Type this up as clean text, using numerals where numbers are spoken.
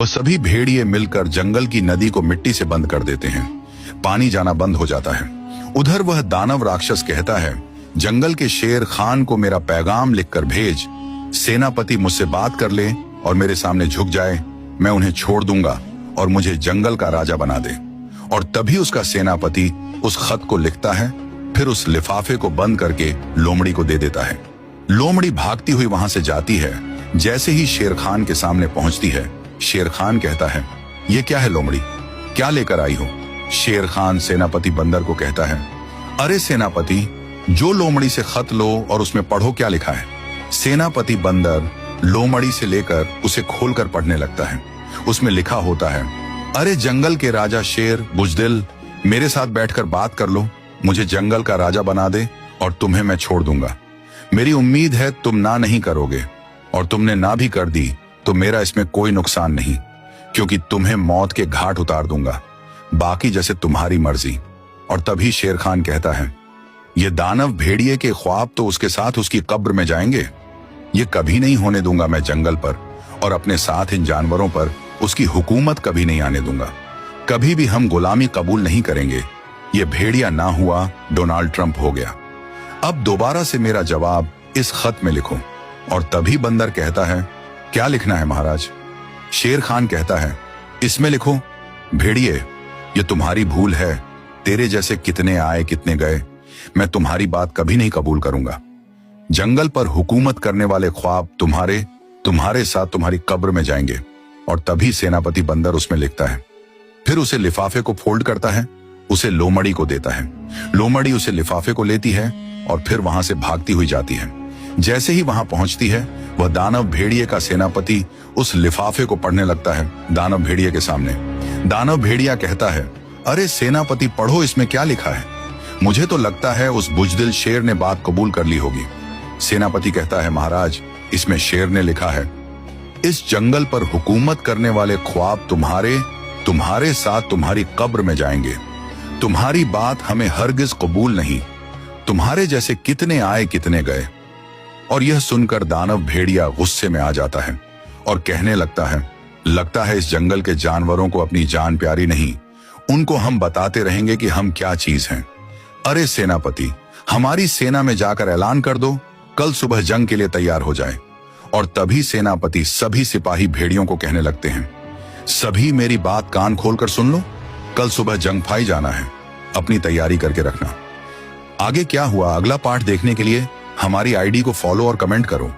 वह सभी भेड़िए मिलकर जंगल की नदी को मिट्टी से बंद कर देते हैं। पानी जाना बंद हो जाता है। उधर वह दानव राक्षस कहता है, जंगल के शेर खान को मेरा पैगाम लिखकर भेज। सेनापति मुझसे बात कर ले और मेरे सामने झुक जाए, मैं उन्हें छोड़ दूंगा और मुझे जंगल का राजा बना दे। और तभी उसका सेनापति उस खत को लिखता है, फिर उस लिफाफे को बंद करके लोमड़ी को दे देता है। लोमड़ी भागती हुई वहां से जाती है। जैसे ही शेर खान के सामने पहुंचती है, शेर खान कहता है, ये क्या है लोमड़ी, क्या लेकर आई हो? शेर खान सेनापति बंदर को कहता है, अरे सेनापति, जो लोमड़ी से खत लो और उसमें पढ़ो क्या लिखा है। सेनापति बंदर लोमड़ी से लेकर उसे खोलकर पढ़ने लगता है। उसमें लिखा होता है, अरे जंगल के राजा शेर बुजदिल, मेरे साथ बैठकर बात कर लो, मुझे जंगल का राजा बना दे और तुम्हें मैं छोड़ दूंगा। मेरी उम्मीद है तुम ना नहीं करोगे, और तुमने ना भी कर दी तो मेरा इसमें कोई नुकसान नहीं, क्योंकि तुम्हें मौत के घाट उतार दूंगा, बाकी जैसे तुम्हारी मर्जी। और तभी शेर खान कहता है, ये दानव भेड़िए के ख्वाब तो उसके साथ उसकी कब्र में जाएंगे। ये कभी नहीं होने दूंगा मैं जंगल पर, और अपने साथ इन जानवरों पर उसकी हुकूमत कभी नहीं आने दूंगा। कभी भी हम गुलामी कबूल नहीं करेंगे। ये भेड़िया ना हुआ डोनाल्ड ट्रंप हो गया। अब दोबारा से मेरा जवाब इस खत में लिखो। और तभी बंदर कहता है, क्या लिखना है महाराज? शेर खान कहता है, इसमें लिखो, भेड़िए, ये तुम्हारी भूल है, तेरे जैसे कितने आए कितने गए, मैं तुम्हारी बात कभी नहीं कबूल करूंगा। जंगल पर हुकूमत करने वाले ख्वाब तुम्हारे साथ तुम्हारी कब्र में जाएंगे। और तभी सेनापति बंदर उसमें लिखता है। फिर उसे लिफाफे को फोल्ड करता है, उसे लोमड़ी को देता है। लोमड़ी उसे लिफाफे को लेती है और फिर वहां से भागती हुई जाती है। जैसे ही वहां पहुंचती है, वह दानव भेड़िए का सेनापति उस लिफाफे को पढ़ने लगता है दानव भेड़िए के सामने। दानव भेड़िया कहता है, अरे सेनापति, पढ़ो, इसमें क्या लिखा है? मुझे तो लगता है उस बुजदिल शेर ने बात कबूल कर ली होगी। सेनापति कहता है, महाराज, इसमें शेर ने लिखा है, इस जंगल पर हुकूमत करने वाले ख्वाब तुम्हारे साथ तुम्हारी कब्र में जाएंगे। तुम्हारी बात हमें हरगिज कबूल नहीं। तुम्हारे जैसे कितने आए कितने गए। और यह सुनकर दानव भेड़िया गुस्से में आ जाता है और कहने लगता है इस जंगल के जानवरों को अपनी जान प्यारी नहीं, उनको हम बताते रहेंगे कि हम क्या चीज हैं। अरे सेनापति, हमारी सेना में जाकर ऐलान कर दो, कल सुबह जंग के लिए तैयार हो जाए। और तभी सेनापति सभी सिपाही भेड़ियों को कहने लगते हैं, सभी मेरी बात कान खोलकर सुन लो, कल सुबह जंग फाई जाना है, अपनी तैयारी करके रखना। आगे क्या हुआ, अगला पार्ट देखने के लिए हमारी आईडी को फॉलो और कमेंट करो।